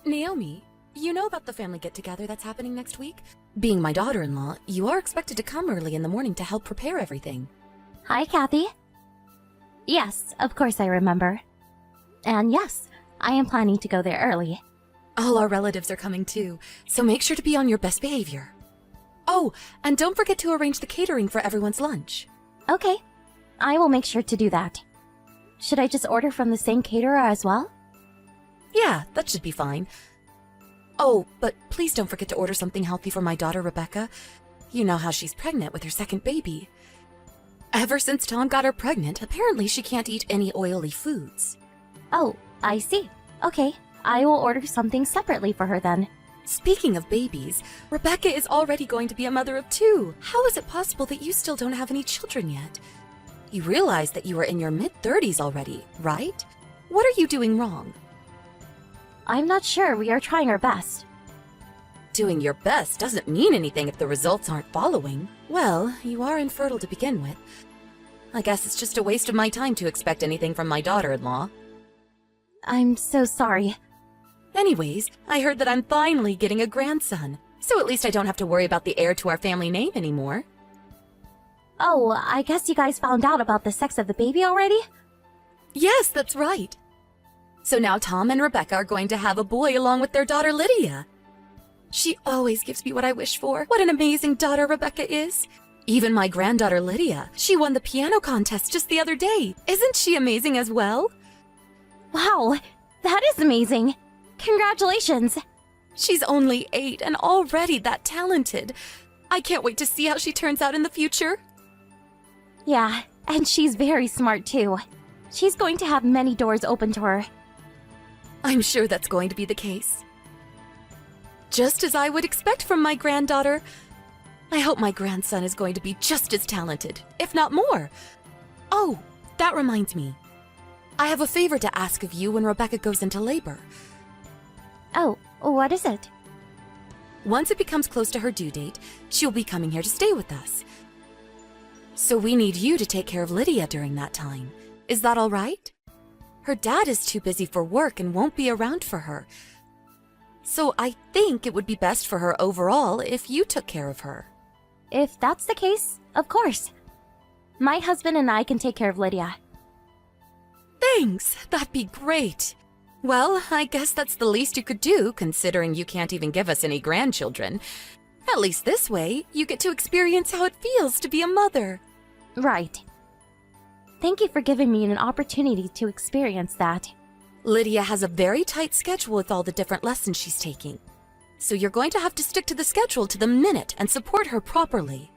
Naomi, you know about the family get-together that's happening next week? Being my daughter-in-law, you are expected to come early in the morning to help prepare everything. Hi, Kathy. Yes, of course I remember. And yes, I am planning to go there early. All our relatives are coming too, so make sure to be on your best behavior. Oh, and don't forget to arrange the catering for everyone's lunch. Okay, I will make sure to do that. Should I just order from the same caterer as well? Yeah, that should be fine. Oh, but please don't forget to order something healthy for my daughter, Rebecca. You know how she's pregnant with her second baby. Ever since Tom got her pregnant, apparently she can't eat any oily foods. Oh, I see. Okay, I will order something separately for her then. Speaking of babies, Rebecca is already going to be a mother of 2. How is it possible that you still don't have any children yet? You realize that you are in your mid-30s already, right? What are you doing wrong? I'm not sure. We are trying our best. Doing your best doesn't mean anything if the results aren't following. Well, you are infertile to begin with. I guess it's just a waste of my time to expect anything from my daughter-in-law. I'm so sorry. Anyways, I heard that I'm finally getting a grandson, so at least I don't have to worry about the heir to our family name anymore. Oh, I guess you guys found out about the sex of the baby already? Yes, that's right. So now Tom and Rebecca are going to have a boy along with their daughter Lydia. She always gives me what I wish for. What an amazing daughter Rebecca is. Even my granddaughter Lydia, she won the piano contest just the other day. Isn't she amazing as well? Wow, that is amazing. Congratulations. She's only 8 and already that talented. I can't wait to see how she turns out in the future. Yeah, and she's very smart too. She's going to have many doors open to her. I'm sure that's going to be the case. Just as I would expect from my granddaughter. I hope my grandson is going to be just as talented, if not more. Oh, that reminds me. I have a favor to ask of you when Rebecca goes into labor. Oh, what is it? Once it becomes close to her due date, she'll be coming here to stay with us. So we need you to take care of Lydia during that time. Is that all right? Her dad is too busy for work and won't be around for her. So I think it would be best for her overall if you took care of her. If that's the case, of course. My husband and I can take care of Lydia. Thanks, that'd be great. Well, I guess that's the least you could do, considering you can't even give us any grandchildren. At least this way, you get to experience how it feels to be a mother. Right. Thank you for giving me an opportunity to experience that. Lydia has a very tight schedule with all the different lessons she's taking. So you're going to have to stick to the schedule to the minute and support her properly.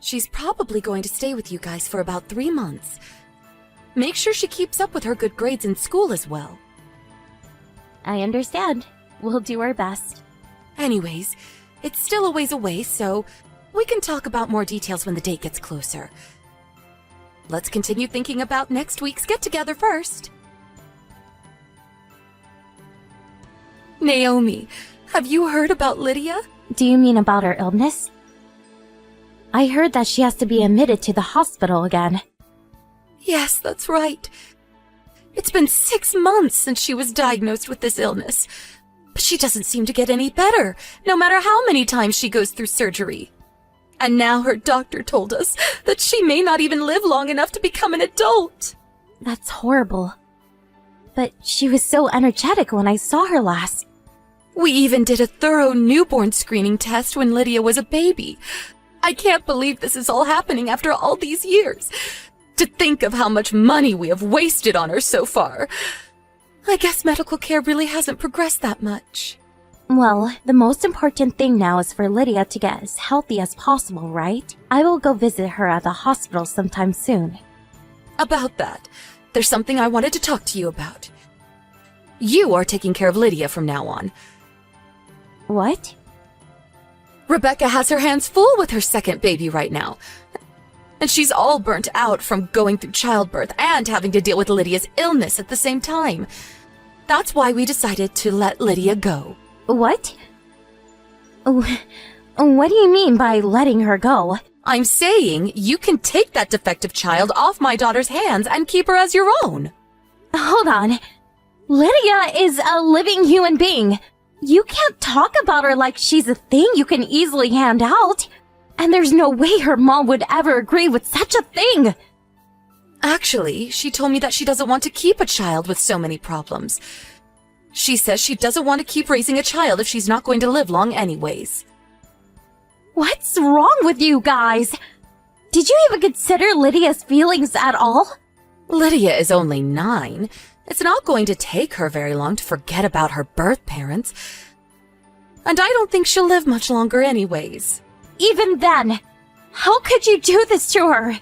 She's probably going to stay with you guys for about 3 months. Make sure she keeps up with her good grades in school as well. I understand. We'll do our best. Anyways, it's still a ways away, so we can talk about more details when the date gets closer. Let's continue thinking about next week's get-together first. Naomi, have you heard about Lydia? Do you mean about her illness? I heard that she has to be admitted to the hospital again. Yes, that's right. It's been 6 months since she was diagnosed with this illness. But she doesn't seem to get any better, no matter how many times she goes through surgery. And now her doctor told us that she may not even live long enough to become an adult. That's horrible. But she was so energetic when I saw her last. We even did a thorough newborn screening test when Lydia was a baby. I can't believe this is all happening after all these years. To think of how much money we have wasted on her so far. I guess medical care really hasn't progressed that much. Well, the most important thing now is for Lydia to get as healthy as possible, right? I will go visit her at the hospital sometime soon. About that, there's something I wanted to talk to you about. You are taking care of Lydia from now on. What? Rebecca has her hands full with her second baby right now. And she's all burnt out from going through childbirth and having to deal with Lydia's illness at the same time. That's why we decided to let Lydia go. What? What do you mean by letting her go? I'm saying you can take that defective child off my daughter's hands and keep her as your own. Hold on. Lydia is a living human being. You can't talk about her like she's a thing you can easily hand out. And there's no way her mom would ever agree with such a thing. Actually, she told me that she doesn't want to keep a child with so many problems. She says she doesn't want to keep raising a child if she's not going to live long anyways. What's wrong with you guys? Did you even consider Lydia's feelings at all? Lydia is only 9. It's not going to take her very long to forget about her birth parents. And I don't think she'll live much longer anyways. Even then, how could you do this to her?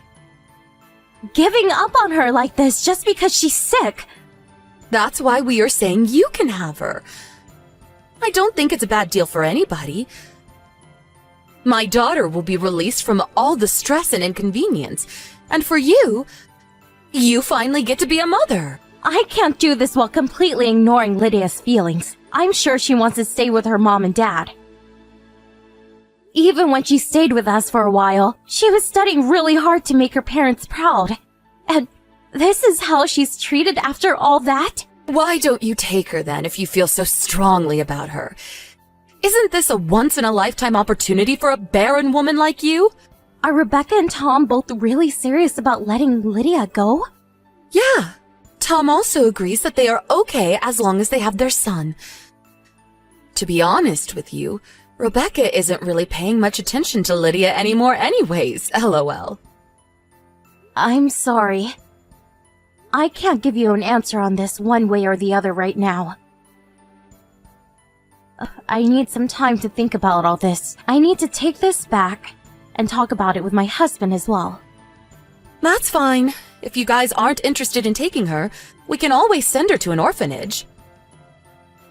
Giving up on her like this just because she's sick. That's why we are saying you can have her. I don't think it's a bad deal for anybody. My daughter will be released from all the stress and inconvenience. And for you, you finally get to be a mother. I can't do this while completely ignoring Lydia's feelings. I'm sure she wants to stay with her mom and dad. Even when she stayed with us for a while, she was studying really hard to make her parents proud. And this is how she's treated after all that? Why don't you take her then if you feel so strongly about her? Isn't this a once-in-a-lifetime opportunity for a barren woman like you? Are Rebecca and Tom both really serious about letting Lydia go? Yeah. Tom also agrees that they are okay as long as they have their son. To be honest with you, Rebecca isn't really paying much attention to Lydia anymore anyways, LOL. I'm sorry. I can't give you an answer on this one way or the other right now. I need some time to think about all this. I need to take this back and talk about it with my husband as well. That's fine. If you guys aren't interested in taking her, we can always send her to an orphanage.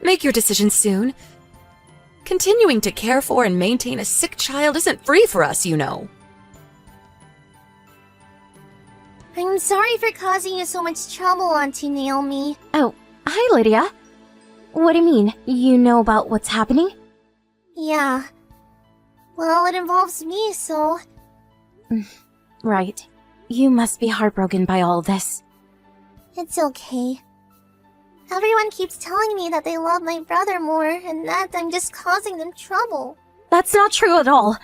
Make your decision soon. Continuing to care for and maintain a sick child isn't free for us, you know. I'm sorry for causing you so much trouble, Auntie Naomi. Oh, hi Lydia. What do you mean? You know about what's happening? Yeah. Well, it involves me, so... Right. You must be heartbroken by all this. It's okay. Everyone keeps telling me that they love my brother more, and that I'm just causing them trouble. That's not true at all.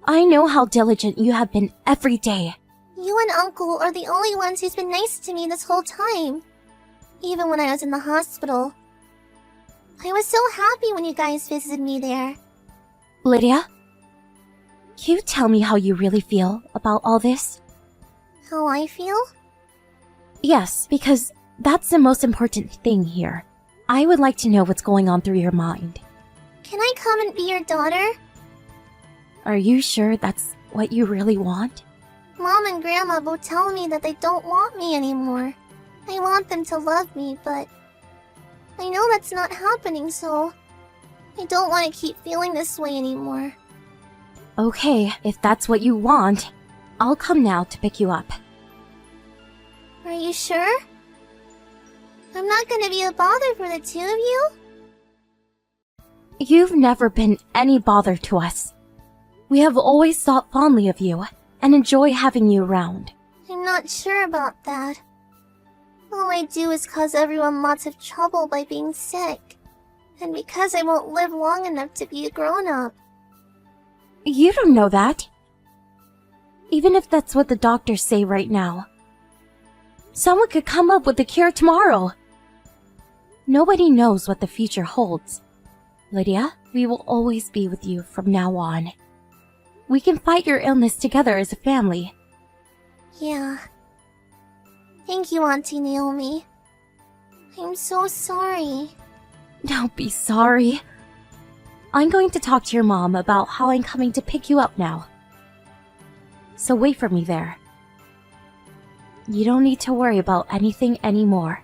I know how diligent you have been every day. You and Uncle are the only ones who's been nice to me this whole time. Even when I was in the hospital. I was so happy when you guys visited me there. Lydia? Can you tell me how you really feel about all this? How I feel? Yes, because that's the most important thing here. I would like to know what's going on through your mind. Can I come and be your daughter? Are you sure that's what you really want? Mom and Grandma both tell me that they don't want me anymore. I want them to love me, but I know that's not happening, so I don't want to keep feeling this way anymore. Okay, if that's what you want, I'll come now to pick you up. Are you sure? I'm not gonna be a bother for the two of you? You've never been any bother to us. We have always thought fondly of you and enjoy having you around. I'm not sure about that. All I do is cause everyone lots of trouble by being sick. And because I won't live long enough to be a grown-up. You don't know that. Even if that's what the doctors say right now. Someone could come up with a cure tomorrow. Nobody knows what the future holds. Lydia, we will always be with you from now on. We can fight your illness together as a family. Yeah. Thank you, Auntie Naomi. I'm so sorry. Don't be sorry. I'm going to talk to your mom about how I'm coming to pick you up now. So wait for me there. You don't need to worry about anything anymore.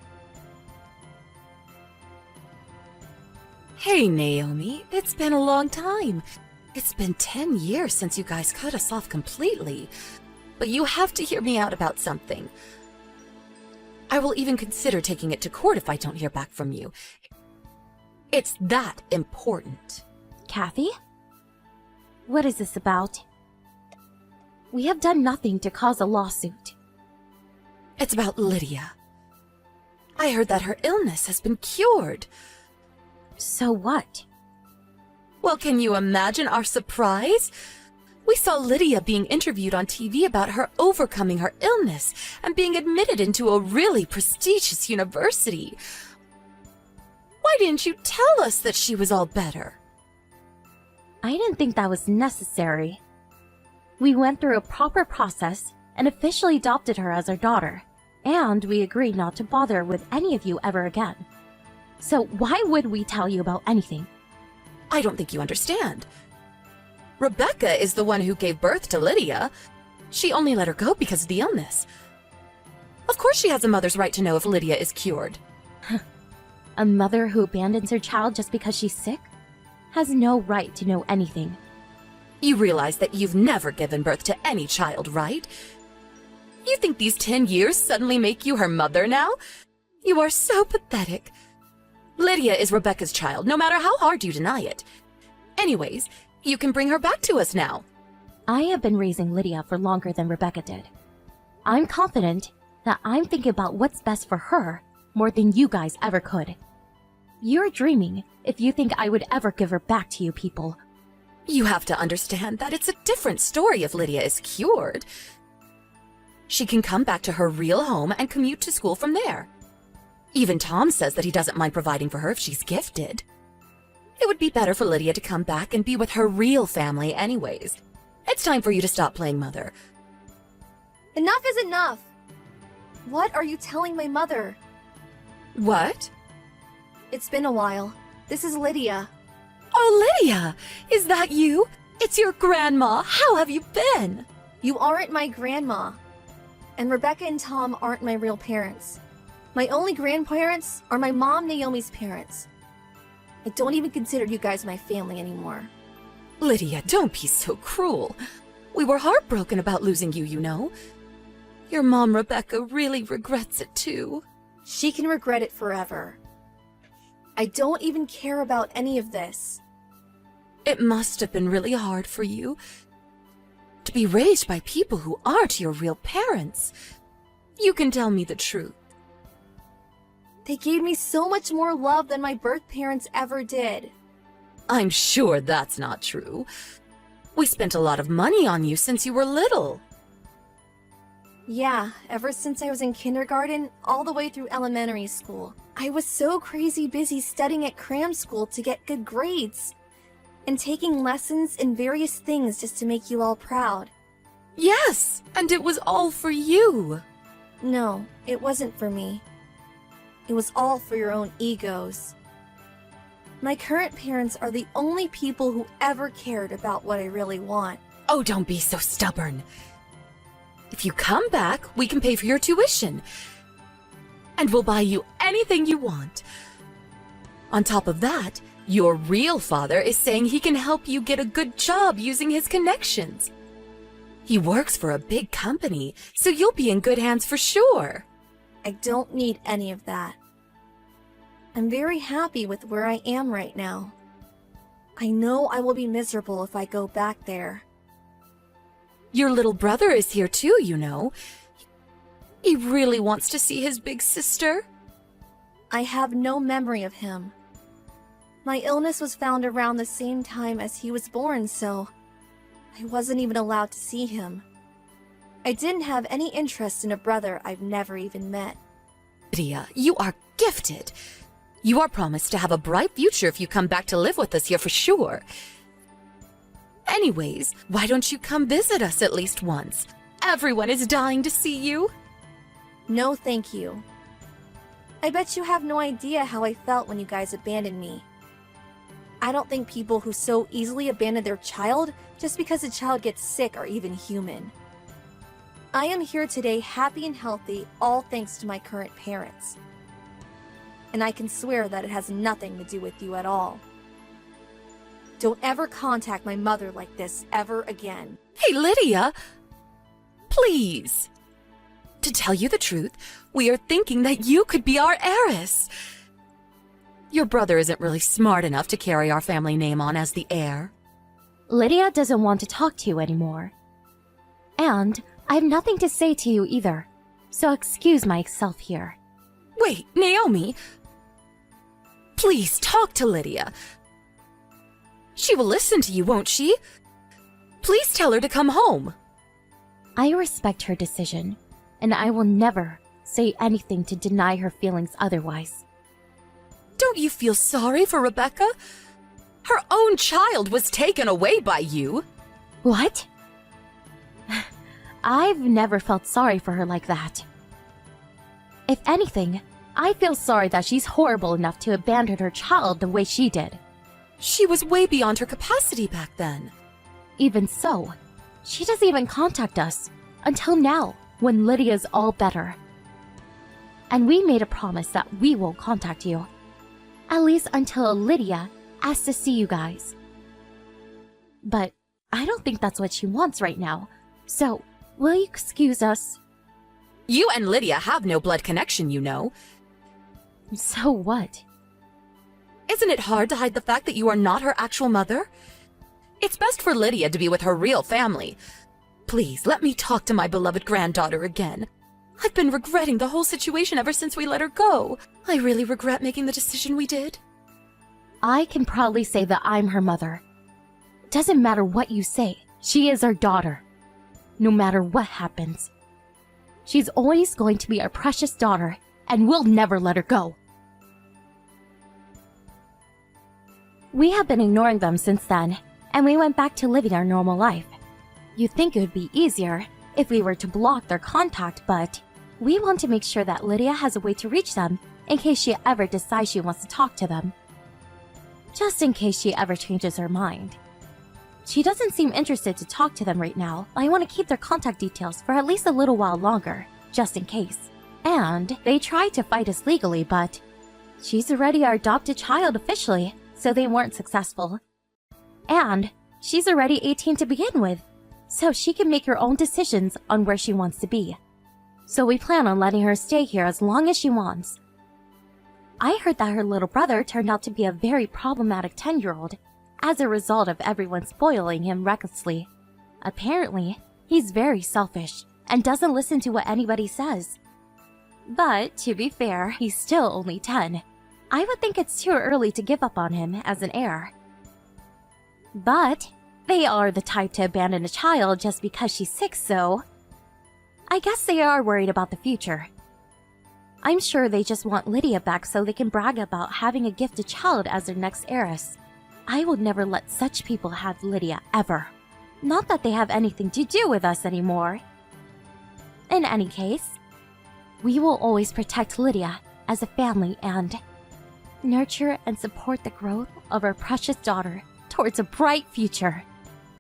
Hey, Naomi, it's been a long time. It's been 10 years since you guys cut us off completely. But you have to hear me out about something. I will even consider taking it to court if I don't hear back from you. It's that important. Kathy? What is this about? We have done nothing to cause a lawsuit. It's about Lydia. I heard that her illness has been cured. So what? Well, can you imagine our surprise? We saw Lydia being interviewed on TV about her overcoming her illness and being admitted into a really prestigious university. Why didn't you tell us that she was all better? I didn't think that was necessary. We went through a proper process and officially adopted her as our daughter, and we agreed not to bother with any of you ever again. So why would we tell you about anything? I don't think you understand. Rebecca is the one who gave birth to Lydia. She only let her go because of the illness. Of course she has a mother's right to know if Lydia is cured. A mother who abandons her child just because she's sick has no right to know anything. You realize that you've never given birth to any child, right? You think these 10 years suddenly make you her mother now? You are so pathetic. Lydia is Rebecca's child, no matter how hard you deny it. Anyways, you can bring her back to us now. I have been raising Lydia for longer than Rebecca did. I'm confident that I'm thinking about what's best for her more than you guys ever could. You're dreaming if you think I would ever give her back to you people. You have to understand that it's a different story if Lydia is cured. She can come back to her real home and commute to school from there. Even Tom says that he doesn't mind providing for her if she's gifted. It would be better for Lydia to come back and be with her real family anyways. It's time for you to stop playing mother. Enough is enough! What are you telling my mother? What? It's been a while. This is Lydia. Oh, Lydia! Is that you? It's your grandma. How have you been? You aren't my grandma. And Rebecca and Tom aren't my real parents. My only grandparents are my mom Naomi's parents. I don't even consider you guys my family anymore. Lydia, don't be so cruel. We were heartbroken about losing you, you know. Your mom, Rebecca, really regrets it too. She can regret it forever. I don't even care about any of this. It must have been really hard for you to be raised by people who aren't your real parents. You can tell me the truth. They gave me so much more love than my birth parents ever did. I'm sure that's not true. We spent a lot of money on you since you were little. Yeah, ever since I was in kindergarten, all the way through elementary school. I was so crazy busy studying at cram school to get good grades, and taking lessons in various things just to make you all proud. Yes, and it was all for you. No, it wasn't for me. It was all for your own egos. My current parents are the only people who ever cared about what I really want. Oh, don't be so stubborn. If you come back, we can pay for your tuition. And we'll buy you anything you want. On top of that, your real father is saying he can help you get a good job using his connections. He works for a big company, so you'll be in good hands for sure. I don't need any of that. I'm very happy with where I am right now. I know I will be miserable if I go back there. Your little brother is here too, you know. He really wants to see his big sister. I have no memory of him. My illness was found around the same time as he was born, so I wasn't even allowed to see him. I didn't have any interest in a brother I've never even met. Lydia, you are gifted. You are promised to have a bright future if you come back to live with us here for sure. Anyways, why don't you come visit us at least once? Everyone is dying to see you. No, thank you. I bet you have no idea how I felt when you guys abandoned me. I don't think people who so easily abandon their child just because the child gets sick are even human. I am here today happy and healthy, all thanks to my current parents. And I can swear that it has nothing to do with you at all. Don't ever contact my mother like this ever again. Hey, Lydia! Please! To tell you the truth, we are thinking that you could be our heiress. Your brother isn't really smart enough to carry our family name on as the heir. Lydia doesn't want to talk to you anymore. And I have nothing to say to you either, so excuse myself here. Wait, Naomi. Please talk to Lydia. She will listen to you, won't she? Please tell her to come home. I respect her decision, and I will never say anything to deny her feelings otherwise. Don't you feel sorry for Rebecca? Her own child was taken away by you. What? I've never felt sorry for her like that. If anything, I feel sorry that she's horrible enough to abandon her child the way she did. She was way beyond her capacity back then. Even so, she doesn't even contact us until now, when Lydia's all better. And we made a promise that we will contact you. At least until Lydia asks to see you guys. But I don't think that's what she wants right now. So, will you excuse us? You and Lydia have no blood connection, you know. So what? Isn't it hard to hide the fact that you are not her actual mother? It's best for Lydia to be with her real family. Please, let me talk to my beloved granddaughter again. I've been regretting the whole situation ever since we let her go. I really regret making the decision we did. I can proudly say that I'm her mother. Doesn't matter what you say, she is our daughter. No matter what happens. She's always going to be our precious daughter, and we'll never let her go. We have been ignoring them since then, and we went back to living our normal life. You'd think it would be easier if we were to block their contact, but we want to make sure that Lydia has a way to reach them in case she ever decides she wants to talk to them. Just in case she ever changes her mind. She doesn't seem interested to talk to them right now. I want to keep their contact details for at least a little while longer, just in case. And they tried to fight us legally, but she's already our adopted child officially, so they weren't successful. And she's already 18 to begin with, so she can make her own decisions on where she wants to be. So we plan on letting her stay here as long as she wants. I heard that her little brother turned out to be a very problematic 10-year-old, as a result of everyone spoiling him recklessly. Apparently, he's very selfish and doesn't listen to what anybody says. But, to be fair, he's still only 10. I would think it's too early to give up on him as an heir. But they are the type to abandon a child just because she's sick, so I guess they are worried about the future. I'm sure they just want Lydia back so they can brag about having a gifted child as their next heiress. I would never let such people have Lydia, ever. Not that they have anything to do with us anymore. In any case, we will always protect Lydia as a family and nurture and support the growth of our precious daughter towards a bright future.